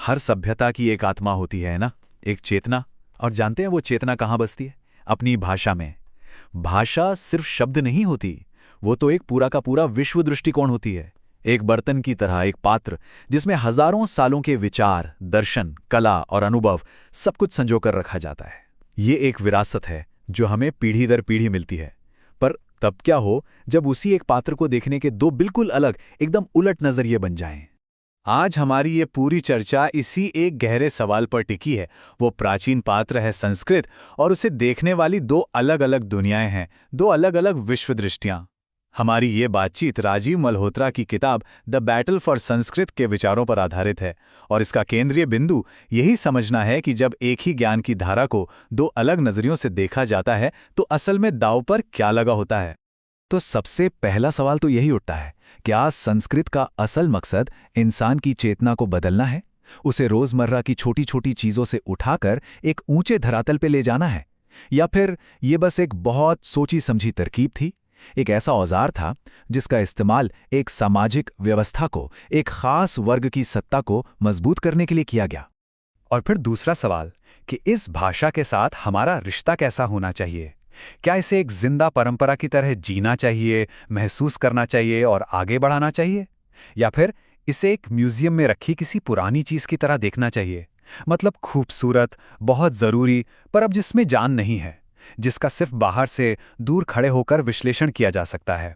हर सभ्यता की एक आत्मा होती है ना, एक चेतना। और जानते हैं वो चेतना कहाँ बसती है? अपनी भाषा में। भाषा सिर्फ शब्द नहीं होती, वो तो एक पूरा का पूरा विश्व दृष्टिकोण होती है। एक बर्तन की तरह, एक पात्र जिसमें हजारों सालों के विचार, दर्शन, कला और अनुभव सब कुछ संजोकर रखा जाता है। ये एक विरासत है जो हमें पीढ़ी दर पीढ़ी मिलती है। पर तब क्या हो जब उसी एक पात्र को देखने के दो बिल्कुल अलग, एकदम उलट नजरिए बन जाएं। आज हमारी ये पूरी चर्चा इसी एक गहरे सवाल पर टिकी है। वो प्राचीन पात्र है संस्कृत, और उसे देखने वाली दो अलग अलग दुनियाएं हैं, दो अलग अलग विश्व दृष्टियां। हमारी ये बातचीत राजीव मल्होत्रा की किताब द बैटल फॉर संस्कृत के विचारों पर आधारित है, और इसका केंद्रीय बिंदु यही समझना है कि जब एक ही ज्ञान की धारा को दो अलग नजरियों से देखा जाता है तो असल में दांव पर क्या लगा होता है। तो सबसे पहला सवाल तो यही उठता है, क्या संस्कृत का असल मकसद इंसान की चेतना को बदलना है? उसे रोजमर्रा की छोटी छोटी चीजों से उठाकर एक ऊंचे धरातल पे ले जाना है? या फिर ये बस एक बहुत सोची समझी तरकीब थी, एक ऐसा औजार था जिसका इस्तेमाल एक सामाजिक व्यवस्था को, एक खास वर्ग की सत्ता को मजबूत करने के लिए किया गया? और फिर दूसरा सवाल कि इस भाषा के साथ हमारा रिश्ता कैसा होना चाहिए? क्या इसे एक जिंदा परंपरा की तरह जीना चाहिए, महसूस करना चाहिए और आगे बढ़ाना चाहिए? या फिर इसे एक म्यूजियम में रखी किसी पुरानी चीज की तरह देखना चाहिए, मतलब खूबसूरत, बहुत जरूरी, पर अब जिसमें जान नहीं है, जिसका सिर्फ बाहर से दूर खड़े होकर विश्लेषण किया जा सकता है?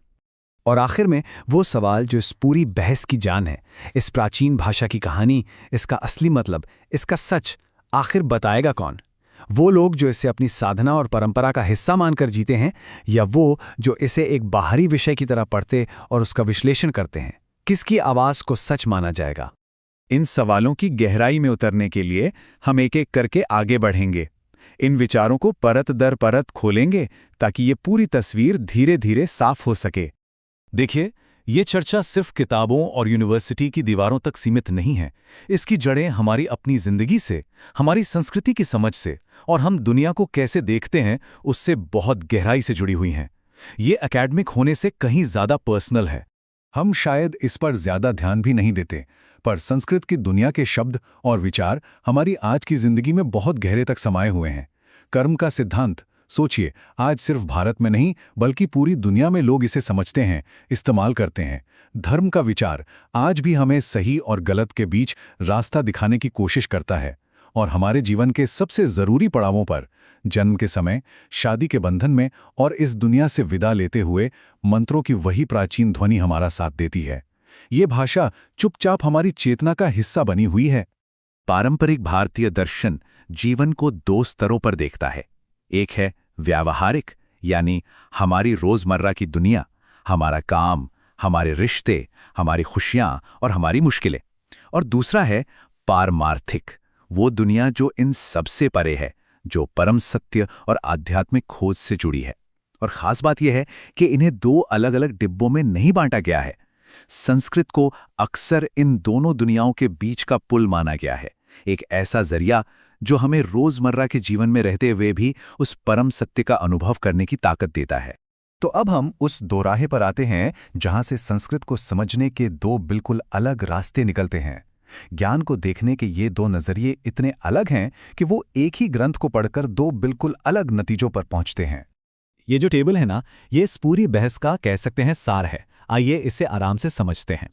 और आखिर में वो सवाल जो इस पूरी बहस की जान है, इस प्राचीन भाषा की कहानी, इसका असली मतलब, इसका सच आखिर बताएगा कौन? वो लोग जो इसे अपनी साधना और परंपरा का हिस्सा मानकर जीते हैं, या वो जो इसे एक बाहरी विषय की तरह पढ़ते और उसका विश्लेषण करते हैं? किसकी आवाज को सच माना जाएगा? इन सवालों की गहराई में उतरने के लिए हम एक एक करके आगे बढ़ेंगे। इन विचारों को परत दर परत खोलेंगे ताकि ये पूरी तस्वीर धीरे धीरे साफ हो सके। देखिए, ये चर्चा सिर्फ किताबों और यूनिवर्सिटी की दीवारों तक सीमित नहीं है। इसकी जड़ें हमारी अपनी जिंदगी से, हमारी संस्कृति की समझ से, और हम दुनिया को कैसे देखते हैं उससे बहुत गहराई से जुड़ी हुई हैं। ये एकेडमिक होने से कहीं ज्यादा पर्सनल है। हम शायद इस पर ज्यादा ध्यान भी नहीं देते, पर संस्कृत की दुनिया के शब्द और विचार हमारी आज की जिंदगी में बहुत गहरे तक समाये हुए हैं। कर्म का सिद्धांत, सोचिए, आज सिर्फ भारत में नहीं बल्कि पूरी दुनिया में लोग इसे समझते हैं, इस्तेमाल करते हैं। धर्म का विचार आज भी हमें सही और गलत के बीच रास्ता दिखाने की कोशिश करता है, और हमारे जीवन के सबसे जरूरी पड़ावों पर, जन्म के समय, शादी के बंधन में और इस दुनिया से विदा लेते हुए, मंत्रों की वही प्राचीन ध्वनि हमारा साथ देती है। ये भाषा चुपचाप हमारी चेतना का हिस्सा बनी हुई है। पारंपरिक भारतीय दर्शन जीवन को दो स्तरों पर देखता है। एक है व्यावहारिक, यानी हमारी रोजमर्रा की दुनिया, हमारा काम, हमारे रिश्ते, हमारी खुशियां और हमारी मुश्किलें। और दूसरा है पारमार्थिक, वो दुनिया जो इन सबसे परे है, जो परम सत्य और आध्यात्मिक खोज से जुड़ी है। और खास बात यह है कि इन्हें दो अलग अलग डिब्बों में नहीं बांटा गया है। संस्कृत को अक्सर इन दोनों दुनियाओं के बीच का पुल माना गया है, एक ऐसा जरिया जो हमें रोजमर्रा के जीवन में रहते हुए भी उस परम सत्य का अनुभव करने की ताकत देता है। तो अब हम उस दोराहे पर आते हैं जहां से संस्कृत को समझने के दो बिल्कुल अलग रास्ते निकलते हैं। ज्ञान को देखने के ये दो नजरिए इतने अलग हैं कि वो एक ही ग्रंथ को पढ़कर दो बिल्कुल अलग नतीजों पर पहुंचते हैं। ये जो टेबल है ना, ये इस पूरी बहस का कह सकते हैं सार है। आइए इसे आराम से समझते हैं।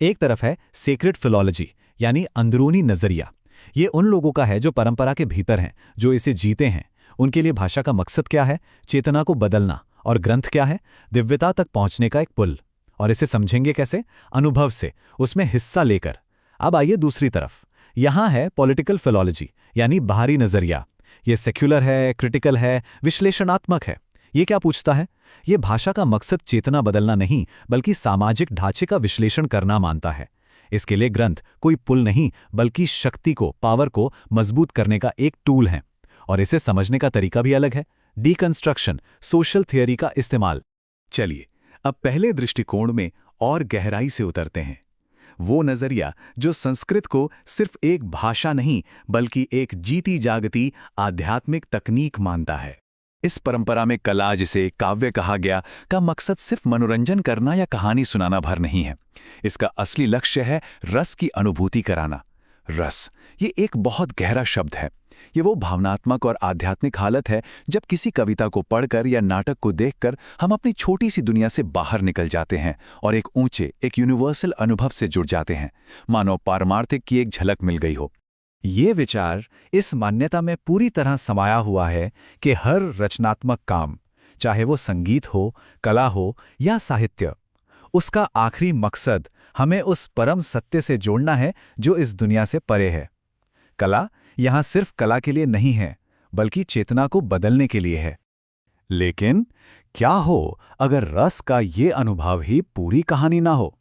एक तरफ है सेक्रेड फिलॉलजी, यानी अंदरूनी नजरिया। ये उन लोगों का है जो परंपरा के भीतर हैं, जो इसे जीते हैं। उनके लिए भाषा का मकसद क्या है? चेतना को बदलना। और ग्रंथ क्या है? दिव्यता तक पहुंचने का एक पुल। और इसे समझेंगे कैसे? अनुभव से, उसमें हिस्सा लेकर। अब आइए दूसरी तरफ। यहां है पॉलिटिकल फिलॉलजी, यानी बाहरी नजरिया। ये सेक्युलर है, क्रिटिकल है, विश्लेषणात्मक है। ये क्या पूछता है? ये भाषा का मकसद चेतना बदलना नहीं, बल्कि सामाजिक ढांचे का विश्लेषण करना मानता है। इसके लिए ग्रंथ कोई पुल नहीं, बल्कि शक्ति को, पावर को मजबूत करने का एक टूल है। और इसे समझने का तरीका भी अलग है, डीकंस्ट्रक्शन, सोशल थियरी का इस्तेमाल। चलिए अब पहले दृष्टिकोण में और गहराई से उतरते हैं। वो नजरिया जो संस्कृत को सिर्फ एक भाषा नहीं बल्कि एक जीती जागती आध्यात्मिक तकनीक मानता है। इस परंपरा में कला, जिसे काव्य कहा गया, का मकसद सिर्फ मनोरंजन करना या कहानी सुनाना भर नहीं है। इसका असली लक्ष्य है रस की अनुभूति कराना। रस, ये एक बहुत गहरा शब्द है। ये वो भावनात्मक और आध्यात्मिक हालत है जब किसी कविता को पढ़कर या नाटक को देखकर हम अपनी छोटी सी दुनिया से बाहर निकल जाते हैं और एक ऊंचे, एक यूनिवर्सल अनुभव से जुड़ जाते हैं, मानो पारमार्थिक की एक झलक मिल गई हो। ये विचार इस मान्यता में पूरी तरह समाया हुआ है कि हर रचनात्मक काम, चाहे वो संगीत हो, कला हो या साहित्य, उसका आखिरी मकसद हमें उस परम सत्य से जोड़ना है जो इस दुनिया से परे है। कला यहाँ सिर्फ कला के लिए नहीं है, बल्कि चेतना को बदलने के लिए है। लेकिन क्या हो अगर रस का ये अनुभव ही पूरी कहानी ना हो?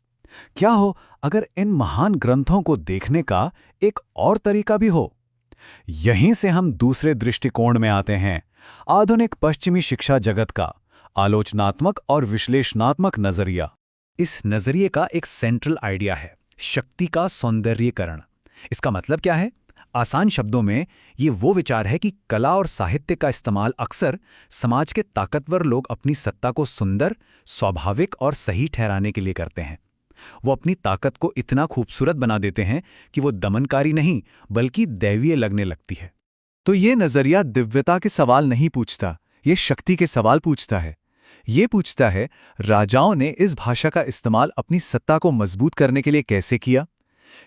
क्या हो अगर इन महान ग्रंथों को देखने का एक और तरीका भी हो? यहीं से हम दूसरे दृष्टिकोण में आते हैं, आधुनिक पश्चिमी शिक्षा जगत का आलोचनात्मक और विश्लेषणात्मक नजरिया। इस नजरिए का एक सेंट्रल आइडिया है शक्ति का सौंदर्यीकरण। इसका मतलब क्या है? आसान शब्दों में ये वो विचार है कि कला और साहित्य का इस्तेमाल अक्सर समाज के ताकतवर लोग अपनी सत्ता को सुंदर, स्वाभाविक और सही ठहराने के लिए करते हैं। वो अपनी ताकत को इतना खूबसूरत बना देते हैं कि वो दमनकारी नहीं बल्कि दैवीय लगने लगती है। तो ये नजरिया दिव्यता के सवाल नहीं पूछता, ये शक्ति के सवाल पूछता है। ये पूछता है, राजाओं ने इस भाषा का इस्तेमाल अपनी सत्ता को मजबूत करने के लिए कैसे किया?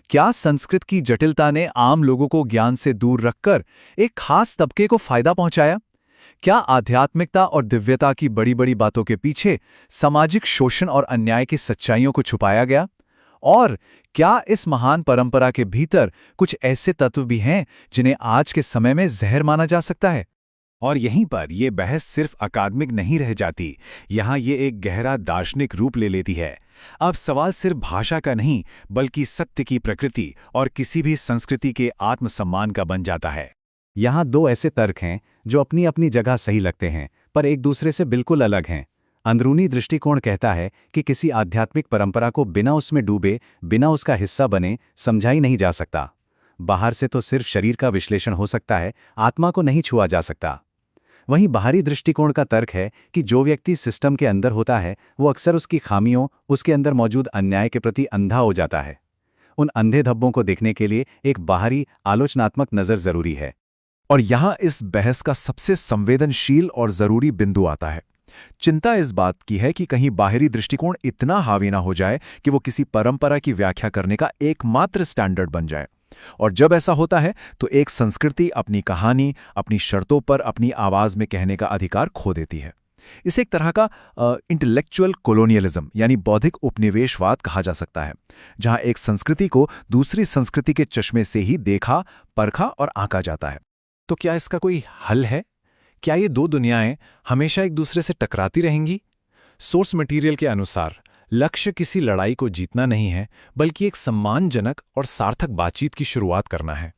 क्या संस्कृत की जटिलता ने आम लोगों को ज्ञान से दूर रखकर एक खास तबके को फायदा पहुंचाया? क्या आध्यात्मिकता और दिव्यता की बड़ी बड़ी बातों के पीछे सामाजिक शोषण और अन्याय की सच्चाइयों को छुपाया गया? और क्या इस महान परंपरा के भीतर कुछ ऐसे तत्व भी हैं जिन्हें आज के समय में जहर माना जा सकता है? और यहीं पर यह बहस सिर्फ अकादमिक नहीं रह जाती, यहाँ ये एक गहरा दार्शनिक रूप ले लेती है। अब सवाल सिर्फ भाषा का नहीं, बल्कि सत्य की प्रकृति और किसी भी संस्कृति के आत्मसम्मान का बन जाता है। यहाँ दो ऐसे तर्क हैं जो अपनी अपनी जगह सही लगते हैं, पर एक दूसरे से बिल्कुल अलग हैं। अंदरूनी दृष्टिकोण कहता है कि किसी आध्यात्मिक परंपरा को बिना उसमें डूबे, बिना उसका हिस्सा बने, समझा ही नहीं जा सकता। बाहर से तो सिर्फ शरीर का विश्लेषण हो सकता है, आत्मा को नहीं छुआ जा सकता। वहीं बाहरी दृष्टिकोण का तर्क है कि जो व्यक्ति सिस्टम के अंदर होता है वो अक्सर उसकी खामियों, उसके अंदर मौजूद अन्याय के प्रति अंधा हो जाता है। उन अंधे धब्बों को देखने के लिए एक बाहरी आलोचनात्मक नज़र जरूरी है। और यहाँ इस बहस का सबसे संवेदनशील और जरूरी बिंदु आता है। चिंता इस बात की है कि कहीं बाहरी दृष्टिकोण इतना हावी ना हो जाए कि वो किसी परंपरा की व्याख्या करने का एकमात्र स्टैंडर्ड बन जाए। और जब ऐसा होता है तो एक संस्कृति अपनी कहानी, अपनी शर्तों पर अपनी आवाज में कहने का अधिकार खो देती है। इसे एक तरह का इंटेलेक्चुअल कोलोनियलिज्म यानी बौद्धिक उपनिवेशवाद कहा जा सकता है, जहां एक संस्कृति को दूसरी संस्कृति के चश्मे से ही देखा, परखा और आंका जाता है। तो क्या इसका कोई हल है? क्या ये दो दुनियाएं हमेशा एक दूसरे से टकराती रहेंगी? सोर्स मटेरियल के अनुसार लक्ष्य किसी लड़ाई को जीतना नहीं है, बल्कि एक सम्मानजनक और सार्थक बातचीत की शुरुआत करना है।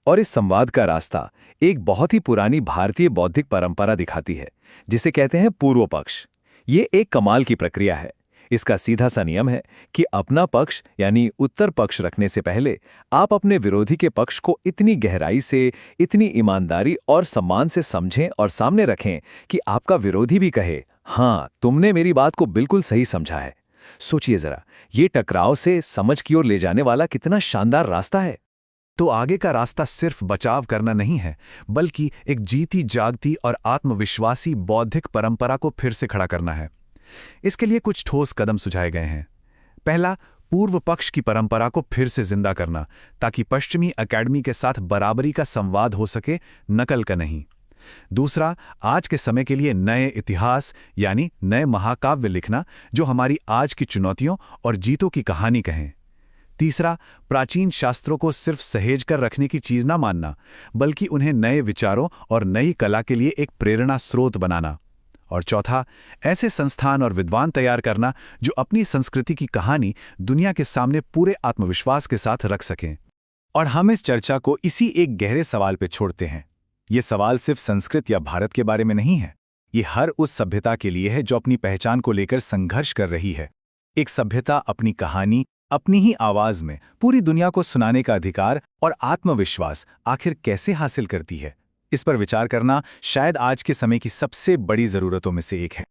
और इस संवाद का रास्ता एक बहुत ही पुरानी भारतीय बौद्धिक परंपरा दिखाती है, जिसे कहते हैं पूर्व पक्ष। ये एक कमाल की प्रक्रिया है। इसका सीधा सा नियम है कि अपना पक्ष यानी उत्तर पक्ष रखने से पहले आप अपने विरोधी के पक्ष को इतनी गहराई से, इतनी ईमानदारी और सम्मान से समझें और सामने रखें कि आपका विरोधी भी कहे, हाँ, तुमने मेरी बात को बिल्कुल सही समझा है। सोचिए जरा, ये टकराव से समझ की ओर ले जाने वाला कितना शानदार रास्ता है। तो आगे का रास्ता सिर्फ बचाव करना नहीं है, बल्कि एक जीती जागती और आत्मविश्वासी बौद्धिक परंपरा को फिर से खड़ा करना है। इसके लिए कुछ ठोस कदम सुझाए गए हैं। पहला, पूर्व पक्ष की परंपरा को फिर से जिंदा करना, ताकि पश्चिमी एकेडमी के साथ बराबरी का संवाद हो सके, नकल का नहीं। दूसरा, आज के समय के लिए नए इतिहास यानी नए महाकाव्य लिखना जो हमारी आज की चुनौतियों और जीतों की कहानी कहें। तीसरा, प्राचीन शास्त्रों को सिर्फ सहेज कर रखने की चीज ना मानना, बल्कि उन्हें नए विचारों और नई कला के लिए एक प्रेरणा स्रोत बनाना। और चौथा, ऐसे संस्थान और विद्वान तैयार करना जो अपनी संस्कृति की कहानी दुनिया के सामने पूरे आत्मविश्वास के साथ रख सकें। और हम इस चर्चा को इसी एक गहरे सवाल पे छोड़ते हैं। ये सवाल सिर्फ संस्कृत या भारत के बारे में नहीं है, ये हर उस सभ्यता के लिए है जो अपनी पहचान को लेकर संघर्ष कर रही है। एक सभ्यता अपनी कहानी, अपनी ही आवाज में पूरी दुनिया को सुनाने का अधिकार और आत्मविश्वास आखिर कैसे हासिल करती है, इस पर विचार करना शायद आज के समय की सबसे बड़ी जरूरतों में से एक है।